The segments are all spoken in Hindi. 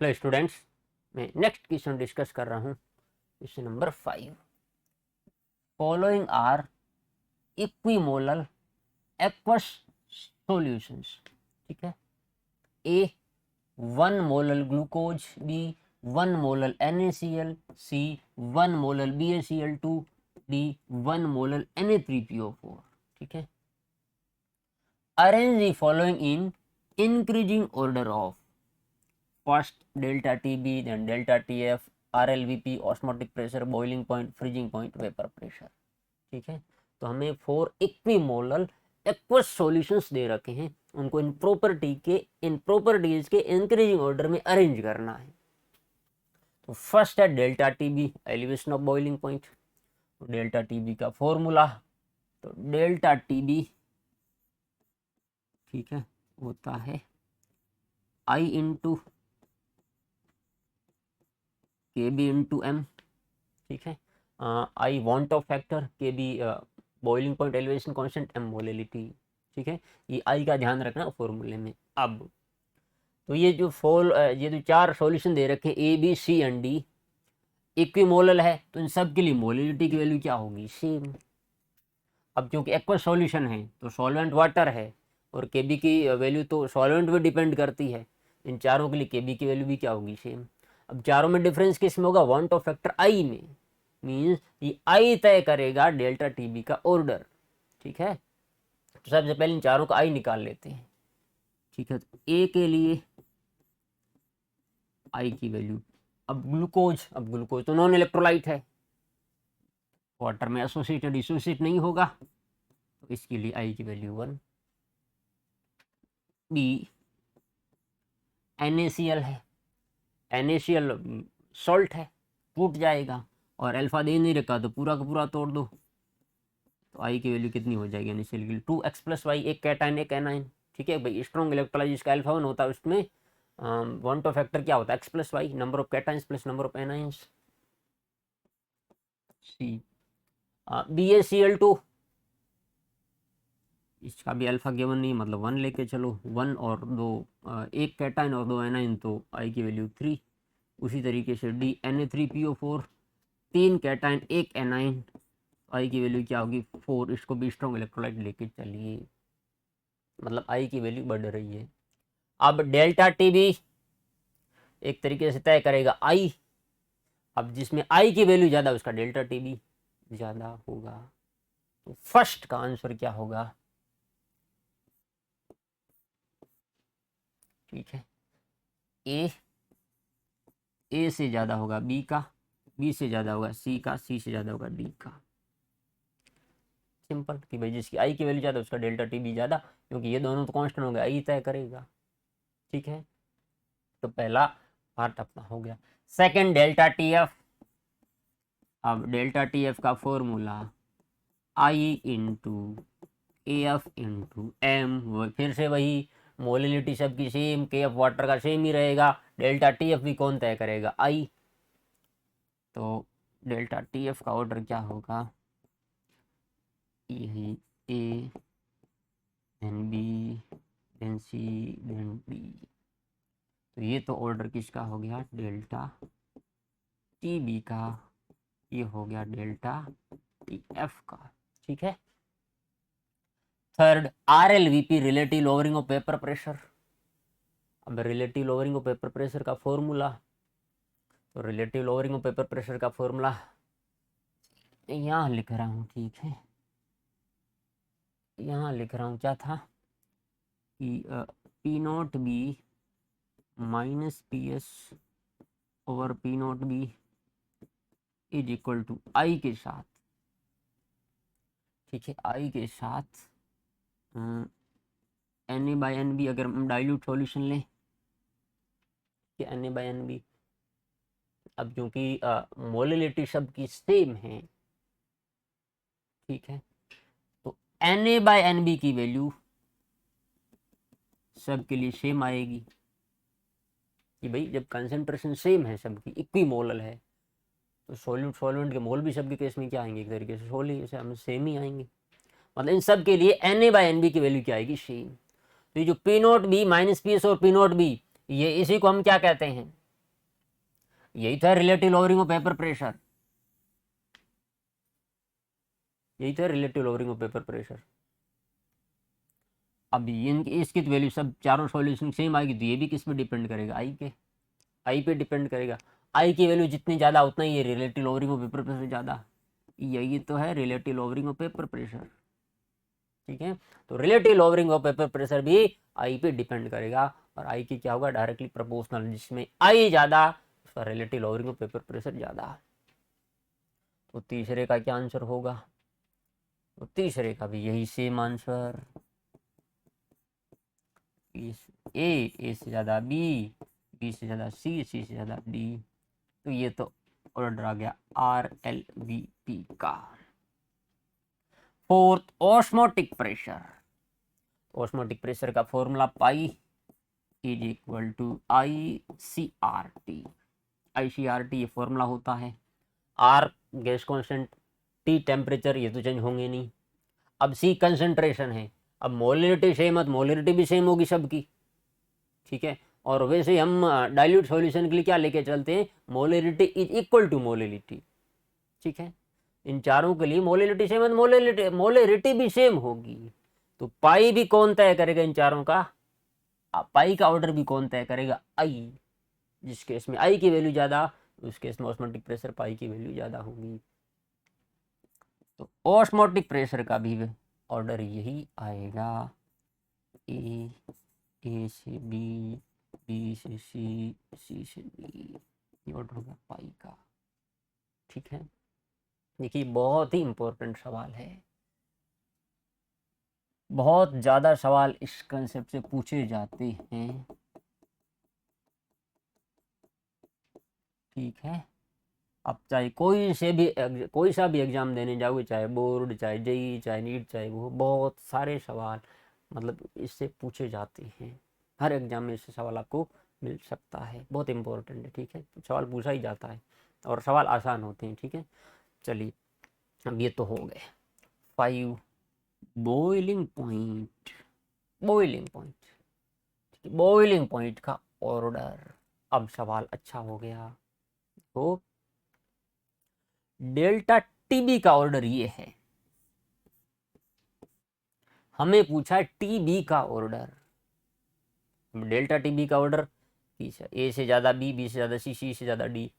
हेलो स्टूडेंट्स, मैं नेक्स्ट क्वेश्चन डिस्कस कर रहा हूँ। Question number 5। Following are equimolal aqueous solutions. ठीक है। A 1 molal glucose, B 1 molal NaCl, C 1 molal BaCl2, D 1 molal Na3PO4। ठीक है। Arrange the following in increasing order of first delta TB, then delta TF, RLVP, osmotic pressure, boiling point, freezing point, vapour pressure. ठीक है। तो हमें 4 इक्विमोलल एक्वस सॉल्यूशंस दे रखे हैं, उनको इन प्रॉपर्टीज के इंक्रीजिंग ऑर्डर में अरेंज करना है। तो फर्स्ट है delta TB, elevation of boiling point. तो डेल्टा TB का फॉर्मूला, तो डेल्टा TB ठीक है होता है I into KB into M। ठीक है। I van't Hoff factor, K B boiling point elevation constant, M molality. ठीक है। ये आई का ध्यान रखना फॉर्मूले में। अब तो ये जो चार सॉल्यूशन दे रखे ABCD इक्विमोलल है, तो इन सब के लिए मोलिलिटी की वैल्यू क्या होगी? सेम। अब क्योंकि एक्वस सॉल्यूशन है तो सॉल्वेंट वाटर है, और केबी की वैल्यू तो सॉल्वेंट पे डिपेंड करती है। इन चारों के लिए केबी की वैल्यू भी क्या होगी? सेम। अब चारों में डिफरेंस किस में होगा? वांट ऑफ फैक्टर आई में। मीन्स ये आई तय करेगा डेल्टा TB का ऑर्डर। ठीक है। तो सबसे पहले इन चारों का आई निकाल लेते हैं। ठीक है। तो ए के लिए आई की वैल्यू, अब ग्लूकोज तो नॉन इलेक्ट्रोलाइट है, वाटर में एसोसिएटेड डिसोसिएट नहीं होगा, तो इसके लिए आई की वैल्यू 1। बी NaCl है, NaCl सॉल्ट है, टूट जाएगा, और अल्फा दे नहीं रखा तो पूरा का पूरा तोड़ दो, तो आई की वैल्यू कितनी हो जाएगी? NaCl की 2x + y, एक कैटाइन एक एनाइन। ठीक है भाई, स्ट्रॉन्ग इलेक्ट्रोलाइट जिसका अल्फा 1 होता है उसमें वांट ऑफ फैक्टर क्या होता है? x + y, number of cations plus number of anions. C BaCl2, इसका भी अल्फा गिवन नहीं, मतलब 1 लेके चलो, 1 और 2, एक कैटाइन और 2 एनाइन, तो आई की वैल्यू 3। उसी तरीके से डी Na3PO4, 3 कैटाइन एक एनाइन, आई की वैल्यू क्या होगी? 4। इसको भी स्ट्रॉन्ग इलेक्ट्रोलाइट लेके चलिए, मतलब आई की वैल्यू बढ़ रही है। अब डेल्टा TB एक तरीके से तय करेगा आई। अब जिसमें आई की वैल्यू ज़्यादा उसका डेल्टा TB ज़्यादा होगा। तो फर्स्ट का आंसर क्या होगा? ठीक है। ए से ज़्यादा होगा बी का, बी से ज़्यादा होगा सी का, सी से ज़्यादा होगा डी का। सिंपल कि भाई जिसकी आई की वैल्यू ज़्यादा उसका डेल्टा TB ज़्यादा, क्योंकि ये दोनों तो कांस्टेंट हो गया, आई तय करेगा। ठीक है। तो पहला पार्ट अपना हो गया। Second delta TF। अब डेल्टा TF का formula I into AF into M, फिर से वही मोलिलिटी सबकी सेम, KF वाटर का सेम ही रहेगा, डेल्टा TF भी कौन तय करेगा? आई। तो डेल्टा TF का ऑर्डर क्या होगा? यही A then B then C then D. तो ये तो ऑर्डर किसका हो गया? डेल्टा TB का। ये हो गया डेल्टा TF का। ठीक है। Third RLVP, relative lowering of vapour pressure. अब relative lowering of vapour pressure का फॉर्मूला, तो relative lowering of vapour pressure का फॉर्मूला यहाँ लिख रहा हूँ। ठीक है। यहाँ लिख रहा हूँ, क्या था कि P0B minus PS over P0B is equal to i के साथ। ठीक है। आई के साथ Na/Nb, अगर हम डाइल्यूट सॉल्यूशन लें कि Na/Nb, अब क्योंकि मोलिलिटी सबकी सेम है, ठीक है, तो Na/Nb की वैल्यू सबके लिए सेम आएगी कि भाई जब कंसेंट्रेशन सेम है, सबकी इक्विमोलल है, तो सॉल्वेंट के मोल भी सबके केस में क्या आएंगे? एक तरीके से सोली से हम सेम ही आएंगे। मतलब इन सब के लिए Na/Nb की वैल्यू क्या आएगी? सेम। तो ये जो P0B माइनस PS और P0B, ये इसी को हम क्या कहते हैं? यही तो है relative lowering of paper pressure, यही तो है relative lowering of paper pressure. अब इसकी तो वैल्यू सब चारों सॉल्यूशन सेम आएगी, तो ये भी किस पे डिपेंड करेगा, आई पे डिपेंड करेगा। आई की वैल्यू जितनी ज़्यादा उतना ही ये relative lowering of paper pressure ज़्यादा, यही तो है relative lowering of paper pressure. ठीक है, तो relative lowering of paper pressure भी आई पे डिपेंड करेगा, और आई की क्या होगा, डायरेक्टली प्रोपोर्शनल, जिसमें आई ज़्यादा उसका relative lowering of paper pressure ज़्यादा। तो तीसरे का क्या आंसर होगा, तो तीसरे का भी यही सेम आंसर, ए से ज़्यादा बी से ज़्यादा सी से ज़्यादा डी। तो ये तो ऑर्डर आ गया RLVP का। Fourth, osmotic pressure. Osmotic pressure का formula pi is equal to ICRT। ICRT ये फॉर्मूला होता है। R gas constant, T temperature, ये तो चेंज होंगे नहीं। अब C कंसंट्रेशन है, अब मोलरिटी सेम है तो मोलरिटी भी सेम होगी सबकी। ठीक है, और वैसे ही हम डाइल्यूट सॉल्यूशन के लिए क्या लेके चलते हैं, molarity is equal to molarity. ठीक है, इन चारों के लिए मोलरिटी सेम है तो मोलरिटी भी सेम होगी। तो पाई भी कौन तय करेगा इन चारों का, पाई का ऑर्डर भी कौन तय करेगा, आई। जिस केस में आई की वैल्यू ज़्यादा, उस केस में ऑस्मोटिक प्रेशर पाई की वैल्यू ज़्यादा होगी। तो ऑस्मोटिक प्रेशर का भी ऑर्डर यही आएगा, ए से बी से सी से डी, ये ऑर्डर होगा पाई का। ठीक है, देखिए बहुत ही इंपॉर्टेंट सवाल है, बहुत ज़्यादा सवाल इस कंसेप्ट से पूछे जाते हैं। ठीक है, अब चाहे कोई सा भी एग्ज़ाम देने जाओगे, चाहे बोर्ड, चाहे जेई, चाहे नीट, चाहे वो, बहुत सारे सवाल मतलब इससे पूछे जाते हैं। हर एग्ज़ाम में इससे सवाल आपको मिल सकता है, बहुत इंपॉर्टेंट है। ठीक है, सवाल पूछा ही जाता है और सवाल आसान होते हैं। ठीक है, चलिए अब ये तो हो गए 5 बॉइलिंग पॉइंट। बॉइलिंग पॉइंट का ऑर्डर, अब सवाल अच्छा हो गया। तो डेल्टा टीबी का ऑर्डर ये है, हमें पूछा टीबी का ऑर्डर। डेल्टा टीबी का ऑर्डर, ए से ज़्यादा बी से ज़्यादा सी से ज़्यादा डी।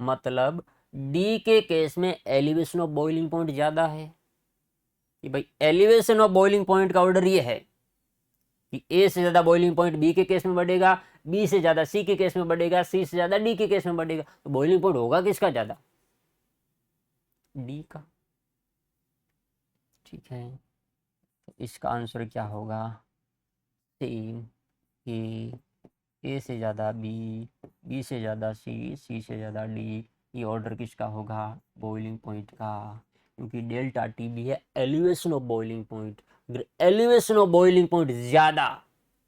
मतलब डी के केस में एलिवेशन ऑफ बॉइलिंग पॉइंट ज़्यादा है, कि भाई एलिवेशन ऑफ बॉइलिंग पॉइंट का ऑर्डर ये है कि ए से ज़्यादा बॉइलिंग पॉइंट बी के केस में बढ़ेगा, बी से ज़्यादा सी के केस में बढ़ेगा, सी से ज़्यादा डी के केस में बढ़ेगा। तो बॉइलिंग पॉइंट होगा किसका ज़्यादा, डी का। ठीक है, तो इसका आंसर क्या होगा, सेम, ए से ज़्यादा बी से ज़्यादा सी से ज़्यादा डी। ये ऑर्डर किसका होगा, बॉइलिंग पॉइंट का, क्योंकि डेल्टा टी भी है एलिवेशन ऑफ बॉइलिंग पॉइंट। अगर एलिवेशन ऑफ बॉइलिंग पॉइंट ज़्यादा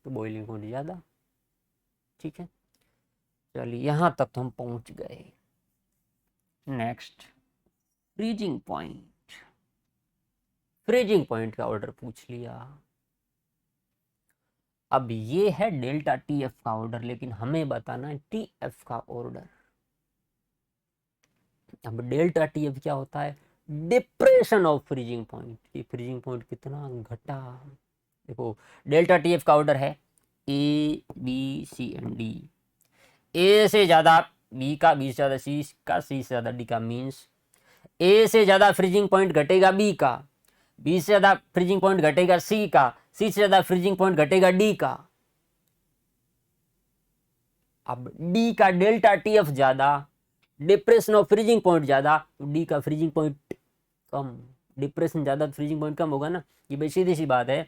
तो बॉइलिंग पॉइंट ज़्यादा। ठीक है, चलिए यहाँ तक तो हम पहुँच गए। Next, freezing point. Freezing point का ऑर्डर पूछ लिया। अब ये है डेल्टा टी एफ का ऑर्डर, लेकिन हमें बताना है टी एफ का ऑर्डर। अब डेल्टा टी एफ क्या होता है, डिप्रेशन ऑफ फ्रीजिंग पॉइंट, कि फ्रीजिंग पॉइंट कितना घटा। देखो डेल्टा टी एफ का ऑर्डर है A B C and D. A से ज़्यादा बी का, बी से ज़्यादा सी का, सी से ज़्यादा डी का। मीन्स ए से ज़्यादा फ्रीजिंग पॉइंट घटेगा बी का, बी से ज़्यादा फ्रीजिंग पॉइंट घटेगा सी का, सी से ज़्यादा फ्रीजिंग पॉइंट घटेगा डी का। अब डी का डेल्टा टी एफ ज़्यादा, डिप्रेशन ऑफ फ्रीजिंग पॉइंट ज़्यादा, तो डी का फ्रीजिंग पॉइंट कम। डिप्रेशन ज़्यादा तो फ्रीजिंग पॉइंट कम होगा ना, ये भाई सीधी सी बात है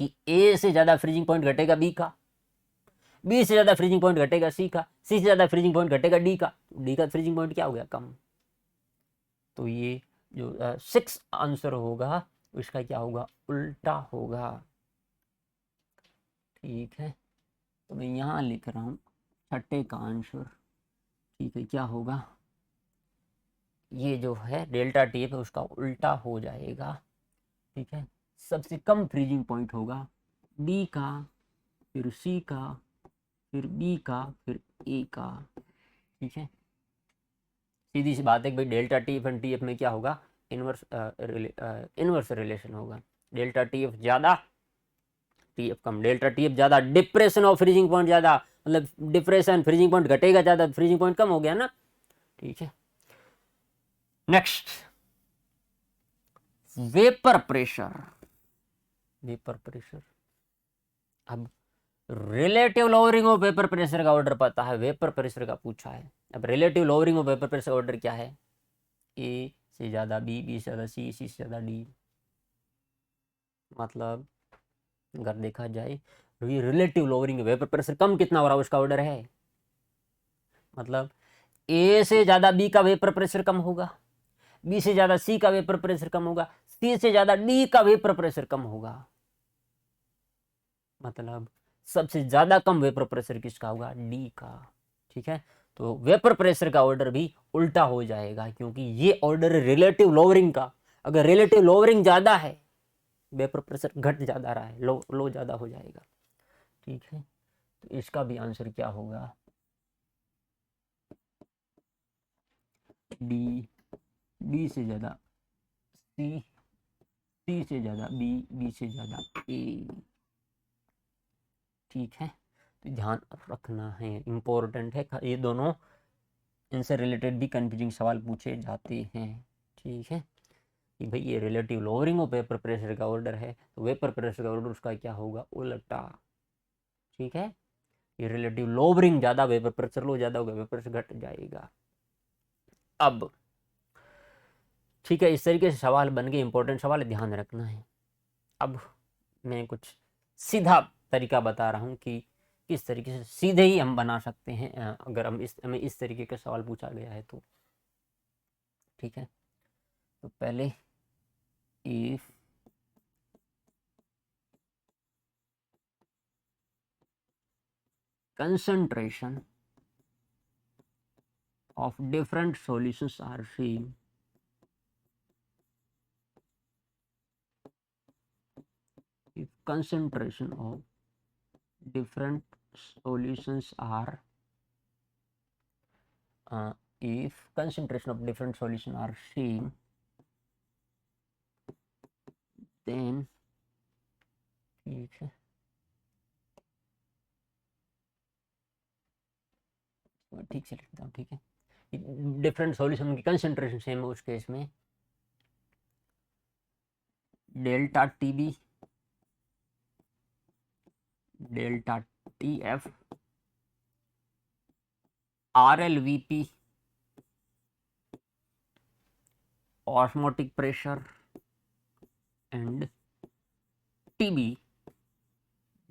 कि ए से ज़्यादा फ्रीजिंग पॉइंट घटेगा बी का, बी से ज़्यादा फ्रीजिंग पॉइंट घटेगा सी का, सी से ज़्यादा फ्रीजिंग पॉइंट घटेगा डी का, डी का फ्रीजिंग पॉइंट क्या हो गया, कम। तो ये जो 6 आंसर होगा उसका क्या होगा, उल्टा होगा। ठीक है, तो मैं यहाँ लिख रहा हूँ छठे का आंसर। ठीक है, क्या होगा, ये जो है डेल्टा टी एफ उसका उल्टा हो जाएगा। ठीक है, सबसे कम फ्रीजिंग पॉइंट होगा डी का, फिर सी का, फिर बी का, फिर ए का। ठीक है, सीधी सी बात है कि भाई delta T F and T F में क्या होगा, इनवर्स रिलेशन होगा। डेल्टा टी एफ ज़्यादा, टी एफ कम। डेल्टा टी एफ ज़्यादा, डिप्रेशन और फ्रीजिंग पॉइंट ज़्यादा, मतलब डिप्रेशन फ्रीजिंग पॉइंट घटेगा ज़्यादा, फ्रीजिंग पॉइंट कम हो गया ना, ठीक है। Next, vapour pressure. Vapour pressure, अब relative lowering of vapour pressure का ऑर्डर पता है, वेपर प्रेशर का पूछा है। अब relative lowering of vapour pressure order क्या है, ए से ज़्यादा बी, बी से ज़्यादा सी, सी से ज़्यादा डी। मतलब अगर देखा जाए रिलेटिव लोअरिंग वेपर प्रेशर कम कितना हो रहा है उसका ऑर्डर है, मतलब ए से ज़्यादा बी का वेपर प्रेशर कम होगा, बी से ज़्यादा सी का वेपर प्रेशर कम होगा, सी से ज़्यादा डी का वेपर प्रेशर कम होगा। मतलब सबसे ज़्यादा कम वेपर प्रेशर किसका होगा, डी का, ठीक है। तो वेपर प्रेशर का ऑर्डर भी उल्टा हो जाएगा, क्योंकि ये ऑर्डर रिलेटिव लोअरिंग का। अगर रिलेटिव लोअरिंग ज़्यादा है, वेपर प्रेशर घट ज़्यादा रहा है, लो ज़्यादा हो जाएगा, ठीक है। तो इसका भी आंसर क्या होगा, डी, डी से ज़्यादा सी, सी से ज़्यादा बी, बी से ज़्यादा ए, ठीक है। तो ध्यान रखना है, इम्पोर्टेंट है ये दोनों, इनसे रिलेटेड भी कंफ्यूजिंग सवाल पूछे जाते हैं, ठीक है। कि भाई ये relative lowering of vapour pressure का ऑर्डर है, तो वेपर प्रेशर का ऑर्डर उसका क्या होगा, उल्टा, ठीक है। ये रिलेटिव लोअरिंग ज़्यादा, वेपर प्रेशर लो ज़्यादा होगा, वेपर प्रेशर घट जाएगा। अब ठीक है, इस तरीके से सवाल बन गए, इंपॉर्टेंट सवाल है, ध्यान रखना है। अब मैं कुछ सीधा तरीका बता रहा हूँ कि किस तरीके से सीधे ही हम बना सकते हैं, अगर हमें इस तरीके का सवाल पूछा गया है तो, ठीक है। तो पहले if concentration of different solutions are same, if concentration of different solutions are if concentration of different solutions are same, then, ठीक है, ठीक से लिखता हूँ, ठीक है। डिफरेंट सॉल्यूशन की कंसंट्रेशन सेम है, उस केस में delta T B, delta T F, R L V P, osmotic pressure and T B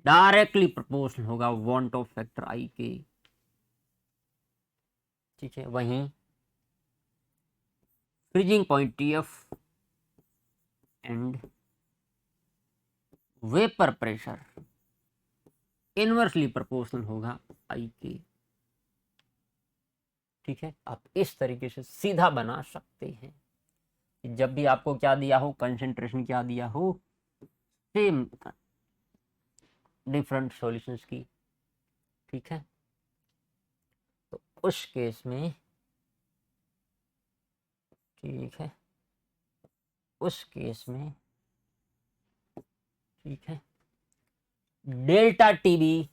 directly proportional होगा वांट ऑफ फैक्टर आई के, ठीक है। वहीं freezing point T F and vapour pressure inversely proportional होगा आई के, ठीक है। आप इस तरीके से सीधा बना सकते हैं, जब भी आपको क्या दिया हो, कंसंट्रेशन क्या दिया हो, सेम डिफरेंट सॉल्यूशंस की, ठीक है। तो उस केस में, ठीक है, उस केस में, ठीक है, delta TB,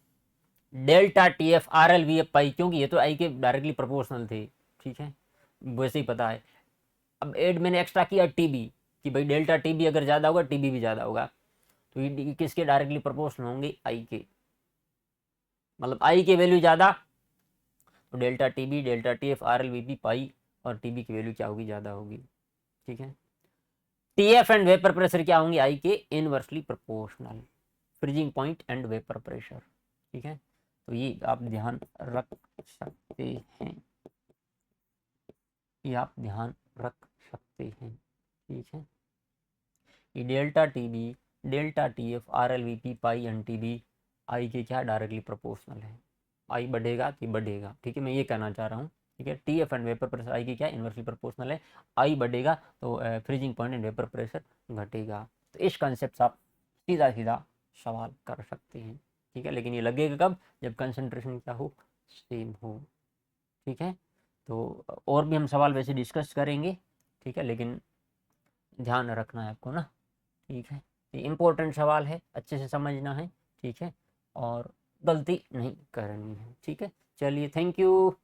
delta T F, R L V F pi, क्योंकि ये तो आई के डायरेक्टली प्रोपोर्शनल थे, ठीक है, वैसे ही पता है। अब एड मैंने एक्स्ट्रा किया टीबी, कि भाई डेल्टा टीबी अगर ज़्यादा होगा टीबी भी ज़्यादा होगा, तो ये किसके डायरेक्टली प्रोपोर्शनल होंगे, आई के, मतलब आई के वैल्यू ज़्यादा तो delta TB, delta T F, R L V P pi, और टीबी की वैल्यू क्या होगी, ज़्यादा होगी, ठीक है। टीएफ एंड वेपर प्रेशर क्या होंगे, आई के inversely proportional, freezing point and vapour pressure, ठीक है। तो ये आप ध्यान रख सकते हैं, ये आप ध्यान रख सकते हैं, ठीक है। ये delta TB, delta TF, R L V P, pi and TB i के क्या डायरेक्टली प्रोपोर्शनल है, आई बढ़ेगा कि बढ़ेगा, ठीक है, मैं ये कहना चाह रहा हूँ, ठीक है। T F and vapour pressure I की क्या इनवर्सली प्रोपोर्शनल है, आई बढ़ेगा तो freezing point and vapour pressure घटेगा। तो इस कॉन्सेप्ट से आप सीधा सीधा सवाल कर सकते हैं, ठीक है। लेकिन ये लगेगा कब, जब कंसंट्रेशन क्या हो, सेम हो, ठीक है। तो और भी हम सवाल वैसे डिस्कस करेंगे, ठीक है, लेकिन ध्यान रखना है आपको ना, ठीक है। ये इम्पोर्टेंट सवाल है, अच्छे से समझना है, ठीक है, और गलती नहीं करनी है, ठीक है। चलिए, थैंक यू।